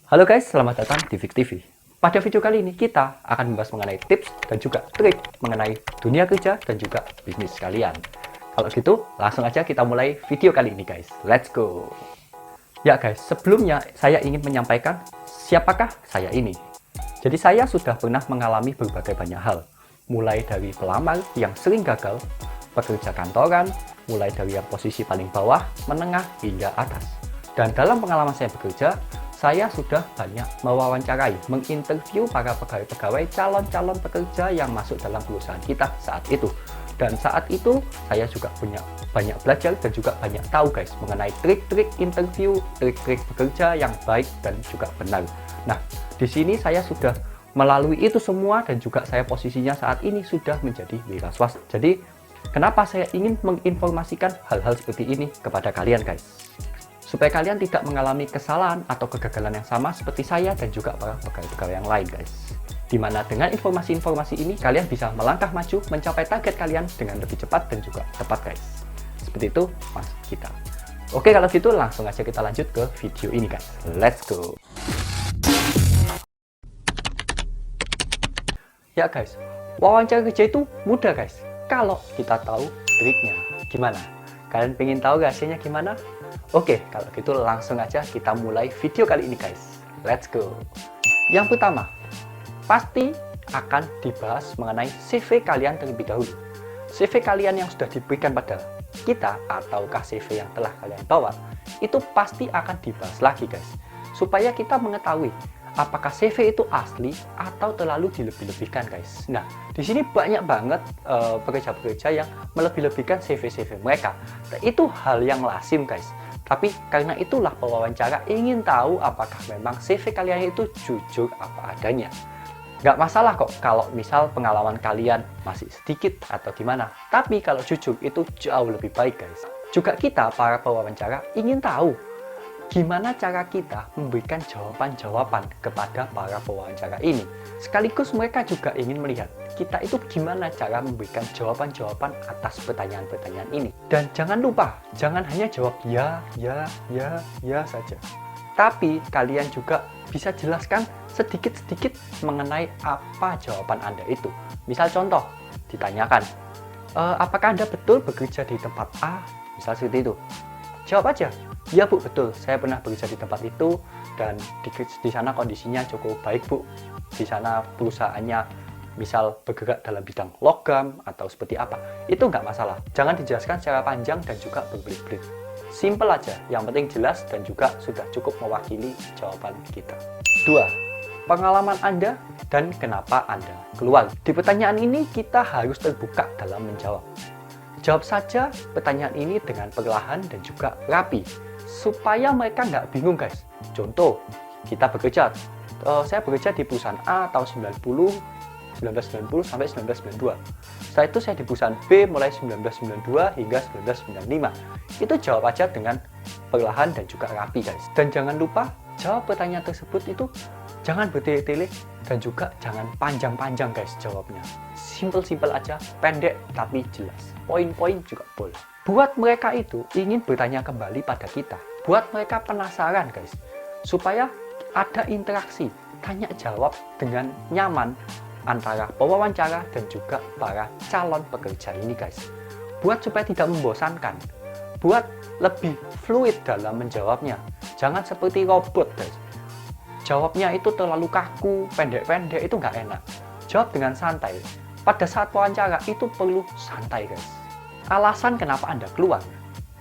Halo guys, selamat datang di Fik TV. Pada video kali ini kita akan membahas mengenai tips dan juga trik mengenai dunia kerja dan juga bisnis kalian. Kalau gitu, langsung aja kita mulai video kali ini guys. Let's go! Ya guys, sebelumnya saya ingin menyampaikan siapakah saya ini. Jadi saya sudah pernah mengalami berbagai banyak hal. Mulai dari pelamar yang sering gagal, pekerja kantoran, mulai dari yang posisi paling bawah, menengah, hingga atas. Dan dalam pengalaman saya bekerja, saya sudah banyak mewawancarai, menginterview para pegawai-pegawai calon-calon pekerja yang masuk dalam perusahaan kita saat itu. Dan saat itu saya juga punya banyak belajar dan juga banyak tahu guys mengenai trik-trik interview, trik-trik bekerja yang baik dan juga benar. Nah, di sini saya sudah melalui itu semua dan juga saya posisinya saat ini sudah menjadi wira swasta. Jadi, kenapa saya ingin menginformasikan hal-hal seperti ini kepada kalian guys? Supaya kalian tidak mengalami kesalahan atau kegagalan yang sama seperti saya dan juga para pegawai-pegawai yang lain guys. Dimana dengan informasi-informasi ini kalian bisa melangkah maju mencapai target kalian dengan lebih cepat dan juga tepat guys. Seperti itu mas kita. Oke, kalau gitu langsung aja kita lanjut ke video ini guys. Let's go. Ya guys, wawancara kerja itu mudah guys kalau kita tahu triknya. Gimana? Kalian pengen tahu rahasianya gimana? Oke, kalau gitu langsung aja kita mulai video kali ini guys. Let's go. Yang pertama, pasti akan dibahas mengenai CV kalian terlebih dahulu. CV kalian yang sudah diberikan pada kita ataukah CV yang telah kalian bawa, itu pasti akan dibahas lagi guys. Supaya kita mengetahui apakah CV itu asli atau terlalu dilebih-lebihkan guys. Nah, di sini banyak banget pekerja-pekerja yang melebih-lebihkan CV-CV mereka. Itu hal yang lazim guys. Tapi karena itulah pewawancara ingin tahu apakah memang CV kalian itu jujur apa adanya. Nggak masalah kok kalau misal pengalaman kalian masih sedikit atau gimana. Tapi kalau jujur itu jauh lebih baik guys. Juga kita para pewawancara ingin tahu gimana cara kita memberikan jawaban-jawaban kepada para pewawancara ini. Sekaligus mereka juga ingin melihat kita itu gimana cara memberikan jawaban-jawaban atas pertanyaan-pertanyaan ini. Dan jangan lupa, jangan hanya jawab ya saja. Tapi kalian juga bisa jelaskan sedikit-sedikit mengenai apa jawaban Anda itu. Misal contoh, ditanyakan, apakah Anda betul bekerja di tempat A? Misal seperti itu. Jawab aja, ya Bu, betul, saya pernah bekerja di tempat itu dan di sana kondisinya cukup baik Bu. Di sana perusahaannya misal bergerak dalam bidang logam atau seperti apa, itu nggak masalah. Jangan dijelaskan secara panjang dan juga berbelit-belit. Simple aja, yang penting jelas dan juga sudah cukup mewakili jawaban kita. 2. Pengalaman Anda dan kenapa Anda keluar. Di pertanyaan ini kita harus terbuka dalam menjawab. Jawab saja pertanyaan ini dengan perlahan dan juga rapi, supaya mereka nggak bingung guys. Contoh, kita bekerja, saya bekerja di perusahaan A tahun 1990 sampai 1992. Setelah itu saya di perusahaan B mulai 1992 hingga 1995. Itu jawab aja dengan perlahan dan juga rapi guys. Dan jangan lupa jawab pertanyaan tersebut itu jangan bertele-tele dan juga jangan panjang-panjang guys jawabnya. Simple-simple aja, pendek tapi jelas. Poin-poin juga boleh. Buat mereka itu ingin bertanya kembali pada kita. Buat mereka penasaran guys. Supaya ada interaksi, tanya jawab dengan nyaman antara pewawancara dan juga para calon pekerja ini guys. Buat supaya tidak membosankan. Buat lebih fluid dalam menjawabnya. Jangan seperti robot guys. Jawabnya itu terlalu kaku, pendek-pendek, itu nggak enak. Jawab dengan santai. Pada saat wawancara itu perlu santai guys. Alasan kenapa Anda keluar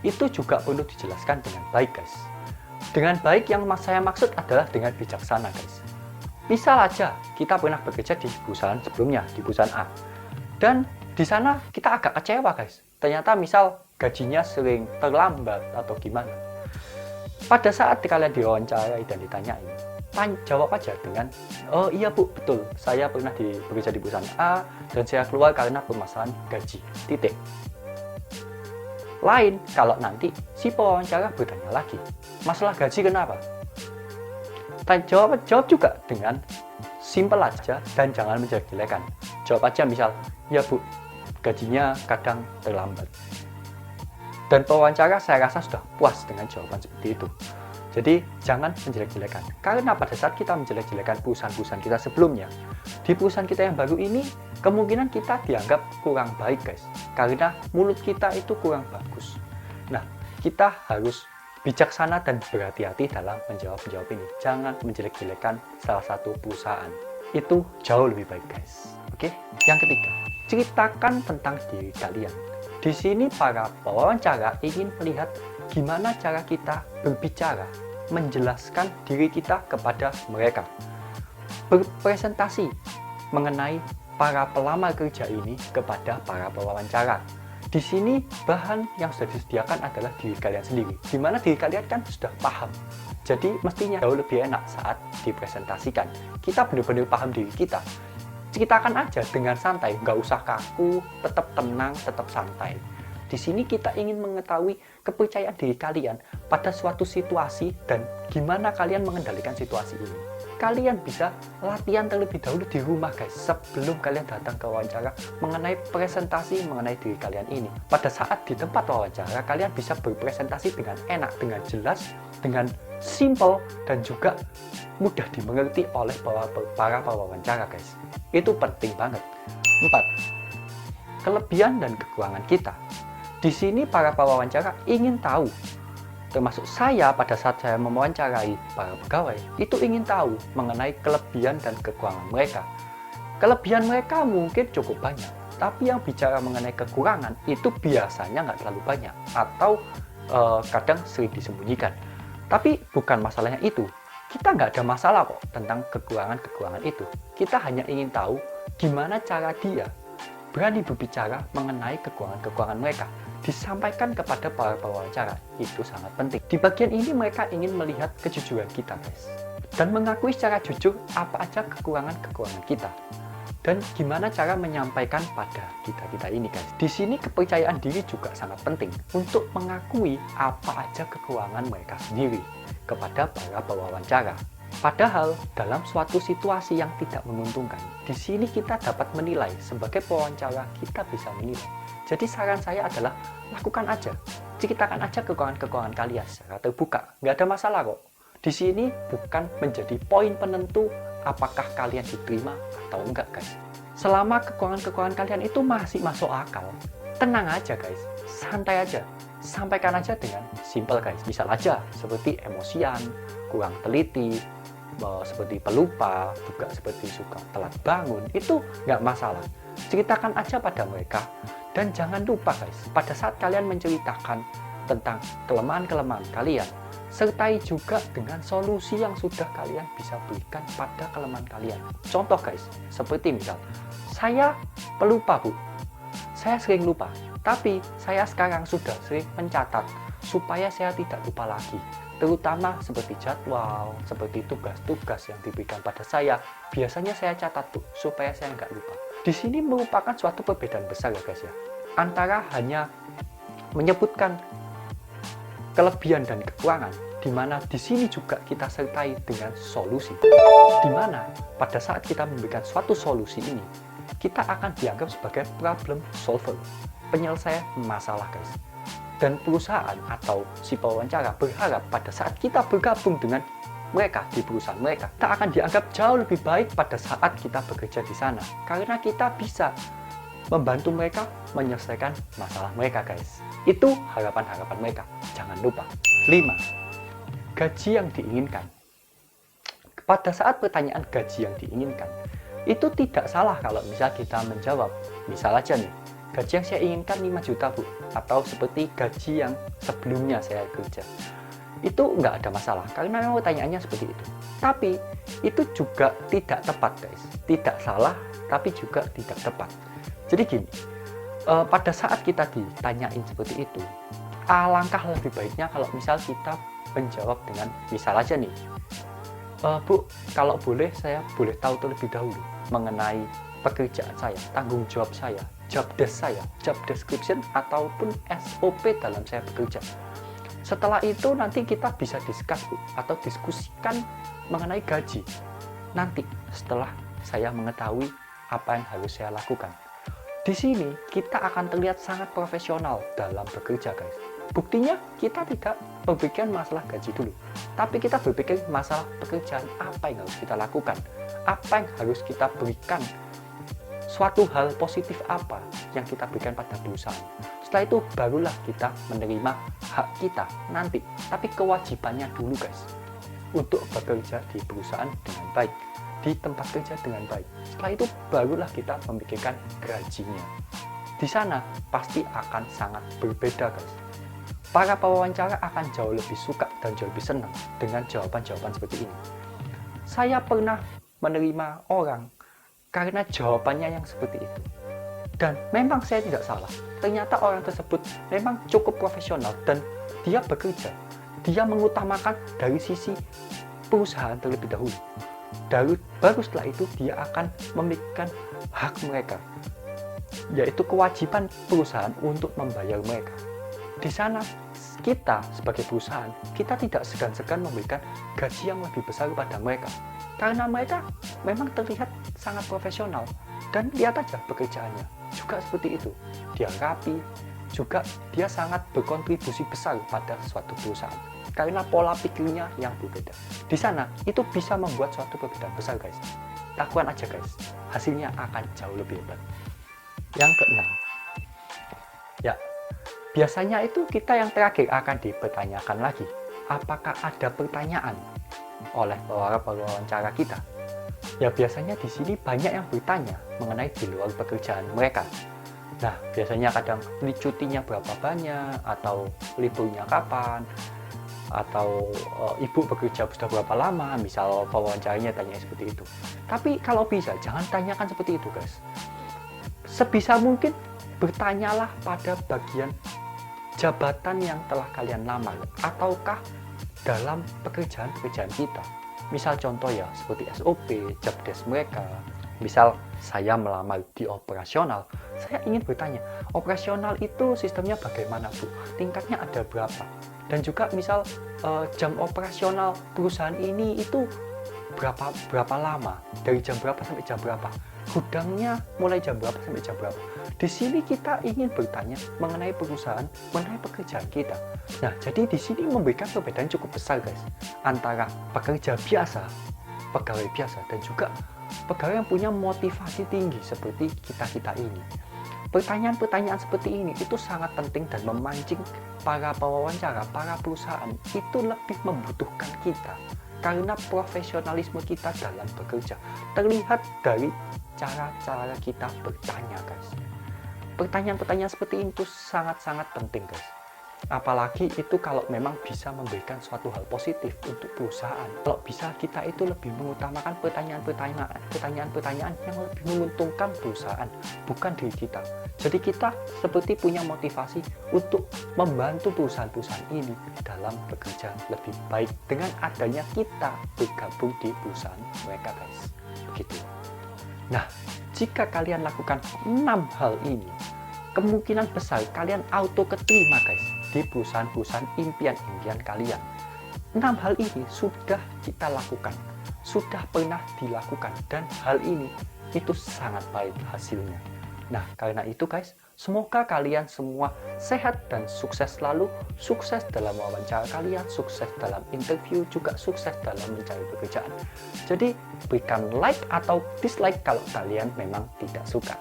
itu juga perlu dijelaskan dengan baik guys. Dengan baik yang saya maksud adalah dengan bijaksana guys. Misal aja kita pernah bekerja di perusahaan sebelumnya, di perusahaan A. Dan di sana kita agak kecewa guys. Ternyata misal gajinya sering terlambat atau gimana. Pada saat kalian diwawancarai dan ditanyain, jawab aja dengan, oh iya Bu, betul, saya pernah bekerja di perusahaan A dan saya keluar karena permasalahan gaji, titik. Lain kalau nanti si pewawancara bertanya lagi, masalah gaji kenapa? Jawab juga dengan simple aja dan jangan menjelek-jelekan. Jawab aja misal, ya Bu, gajinya kadang terlambat. Dan pewawancara saya rasa sudah puas dengan jawaban seperti itu. Jadi jangan menjelek-jelekan. Karena pada saat kita menjelek-jelekan perusahaan-perusahaan kita sebelumnya, di perusahaan kita yang baru ini, kemungkinan kita dianggap kurang baik guys. Karena mulut kita itu kurang bagus. Nah, kita harus bijaksana dan berhati-hati dalam menjawab ini. Jangan menjelek-jelekan salah satu perusahaan. Itu jauh lebih baik guys. Oke? Yang ketiga, ceritakan tentang diri kalian. Di sini para pewawancara ingin melihat gimana cara kita berbicara, menjelaskan diri kita kepada mereka. Berpresentasi mengenai para pelamar kerja ini kepada para pewawancara. Di sini bahan yang sudah disediakan adalah diri kalian sendiri, di mana diri kalian kan sudah paham. Jadi mestinya jauh lebih enak saat dipresentasikan. Kita benar-benar paham diri kita. Ceritakan aja dengan santai, nggak usah kaku, tetap tenang, tetap santai. Di sini kita ingin mengetahui kepercayaan diri kalian pada suatu situasi dan gimana kalian mengendalikan situasi ini. Kalian bisa latihan terlebih dahulu di rumah guys, sebelum kalian datang ke wawancara mengenai presentasi mengenai diri kalian ini. Pada saat di tempat wawancara, kalian bisa berpresentasi dengan enak, dengan jelas, dengan simple, dan juga mudah dimengerti oleh para pewawancara guys. Itu penting banget. 4. Kelebihan dan kekurangan kita. Di sini para pewawancara ingin tahu, termasuk saya pada saat saya mewawancarai para pegawai, itu ingin tahu mengenai kelebihan dan kekurangan mereka. Kelebihan mereka mungkin cukup banyak, tapi yang bicara mengenai kekurangan itu biasanya nggak terlalu banyak, atau kadang sering disembunyikan. Tapi bukan masalahnya itu. Kita nggak ada masalah kok tentang kekurangan-kekurangan itu. Kita hanya ingin tahu gimana cara dia berani berbicara mengenai kekurangan-kekurangan mereka, disampaikan kepada para pewawancara. Itu sangat penting. Di bagian ini mereka ingin melihat kejujuran kita guys, dan mengakui secara jujur apa aja kekurangan-kekurangan kita, dan gimana cara menyampaikan pada kita ini guys. Di sini kepercayaan diri juga sangat penting untuk mengakui apa aja kekurangan mereka sendiri kepada para pewawancara. Padahal dalam suatu situasi yang tidak menguntungkan, di sini kita dapat menilai, sebagai pewawancara kita bisa menilai. Jadi saran saya adalah lakukan aja, ceritakan aja kekurangan-kekurangan kalian secara terbuka, nggak ada masalah kok. Di sini bukan menjadi poin penentu apakah kalian diterima atau enggak guys. Selama kekurangan-kekurangan kalian itu masih masuk akal, tenang aja guys, santai aja. Sampaikan aja dengan simple guys. Misal aja seperti emosian, kurang teliti, seperti pelupa, juga seperti suka telat bangun, itu nggak masalah. Ceritakan aja pada mereka. Dan jangan lupa guys, pada saat kalian menceritakan tentang kelemahan-kelemahan kalian, sertai juga dengan solusi yang sudah kalian bisa berikan pada kelemahan kalian. Contoh guys, seperti misal, saya pelupa bu, saya sering lupa, tapi saya sekarang sudah sering mencatat supaya saya tidak lupa lagi. Terutama seperti jadwal, seperti tugas-tugas yang diberikan pada saya, biasanya saya catat tuh supaya saya nggak lupa. Di sini merupakan suatu perbedaan besar ya guys ya, antara hanya menyebutkan kelebihan dan kekurangan, di mana di sini juga kita sertai dengan solusi, di mana pada saat kita memberikan suatu solusi ini, kita akan dianggap sebagai problem solver, penyelesai masalah guys. Dan perusahaan atau si pewawancara berharap pada saat kita bergabung dengan mereka di perusahaan mereka, kita akan dianggap jauh lebih baik pada saat kita bekerja di sana, karena kita bisa membantu mereka menyelesaikan masalah mereka guys. Itu harapan-harapan mereka. Jangan lupa. 5. Gaji yang diinginkan. Pada saat pertanyaan gaji yang diinginkan, itu tidak salah kalau misal kita menjawab, misal aja nih, gaji yang saya inginkan 5 juta bu, atau seperti gaji yang sebelumnya saya kerja. Itu nggak ada masalah, karena memang pertanyaannya seperti itu. Tapi itu juga tidak tepat guys. Tidak salah, tapi juga tidak tepat. Jadi gini, pada saat kita ditanyain seperti itu, alangkah lebih baiknya kalau misal kita menjawab dengan, misal aja nih, bu, kalau boleh saya boleh tahu terlebih dahulu mengenai pekerjaan saya, tanggung jawab saya, job desk saya, job description, ataupun SOP dalam saya bekerja. Setelah itu nanti kita bisa discuss bu, atau diskusikan mengenai gaji. Nanti setelah saya mengetahui apa yang harus saya lakukan. Di sini kita akan terlihat sangat profesional dalam bekerja guys. Buktinya kita tidak berpikir masalah gaji dulu, tapi kita berpikir masalah pekerjaan apa yang harus kita lakukan, apa yang harus kita berikan, suatu hal positif apa yang kita berikan pada perusahaan. Setelah itu barulah kita menerima hak kita nanti, tapi kewajibannya dulu guys, untuk bekerja di perusahaan dengan baik, di tempat kerja dengan baik. Setelah itu barulah kita memikirkan gajinya. Di sana pasti akan sangat berbeda guys. Para pewawancara akan jauh lebih suka dan jauh lebih senang dengan jawaban-jawaban seperti ini. Saya pernah menerima orang karena jawabannya yang seperti itu. Dan memang saya tidak salah. Ternyata orang tersebut memang cukup profesional dan dia bekerja. Dia mengutamakan dari sisi perusahaan terlebih dahulu. Baru setelah itu dia akan memikirkan hak mereka, yaitu kewajiban perusahaan untuk membayar mereka. Di sana kita sebagai perusahaan, kita tidak segan-segan memberikan gaji yang lebih besar kepada mereka, karena mereka memang terlihat sangat profesional. Dan lihat aja pekerjaannya juga seperti itu, dia rapi, juga dia sangat berkontribusi besar pada suatu perusahaan karena pola pikirnya yang berbeda. Di sana itu bisa membuat suatu perbedaan besar guys. Lakukan aja guys, hasilnya akan jauh lebih hebat. Yang keenam, ya biasanya itu kita yang terakhir akan dipertanyakan lagi, apakah ada pertanyaan oleh para pewawancara kita. Ya biasanya di sini banyak yang bertanya mengenai di luar pekerjaan mereka. Nah biasanya kadang cutinya berapa banyak, atau liburnya kapan, atau ibu bekerja sudah berapa lama, misal pewawancaranya tanya seperti itu. Tapi kalau bisa jangan tanyakan seperti itu guys. Sebisa mungkin bertanyalah pada bagian jabatan yang telah kalian lamar, ataukah dalam pekerjaan-pekerjaan kita. Misal contoh ya seperti SOP, job desk mereka. Misal saya melamar di operasional, saya ingin bertanya, operasional itu sistemnya bagaimana Bu? Tingkatnya ada berapa? Dan juga misal jam operasional perusahaan ini itu berapa lama? Dari jam berapa sampai jam berapa? Gudangnya mulai jam berapa sampai jam berapa? Di sini kita ingin bertanya mengenai perusahaan, mengenai pekerjaan kita. Nah, jadi di sini memberikan perbedaan cukup besar guys, antara pekerja biasa, pegawai biasa, dan juga pegawai yang punya motivasi tinggi seperti kita ini. Pertanyaan-pertanyaan seperti ini itu sangat penting dan memancing para pewawancara, para perusahaan itu lebih membutuhkan kita. Karena profesionalisme kita dalam bekerja terlihat dari cara-cara kita bertanya guys. Pertanyaan-pertanyaan seperti itu sangat-sangat penting guys. Apalagi itu kalau memang bisa memberikan suatu hal positif untuk perusahaan. Kalau bisa kita itu lebih mengutamakan pertanyaan-pertanyaan yang lebih menguntungkan perusahaan, bukan diri kita. Jadi kita seperti punya motivasi untuk membantu perusahaan-perusahaan ini dalam bekerja lebih baik dengan adanya kita bergabung di perusahaan mereka guys. Begitu. Nah, jika kalian lakukan 6 hal ini, kemungkinan besar kalian auto keterima guys di perusahaan-perusahaan impian-impian kalian. 6 hal ini sudah kita lakukan, sudah pernah dilakukan, dan hal ini itu sangat baik hasilnya. Nah, karena itu guys, semoga kalian semua sehat dan sukses selalu, sukses dalam wawancara kalian, sukses dalam interview, juga sukses dalam mencari pekerjaan. Jadi, berikan like atau dislike kalau kalian memang tidak suka.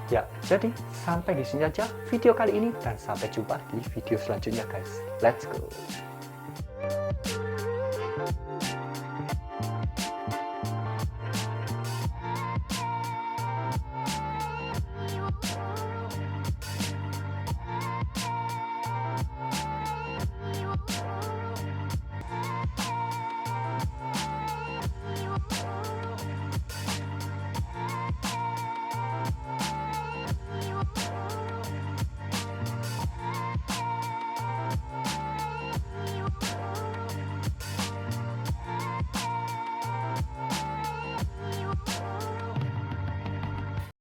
Ya, jadi sampai di sini saja video kali ini, dan sampai jumpa di video selanjutnya guys. Let's go!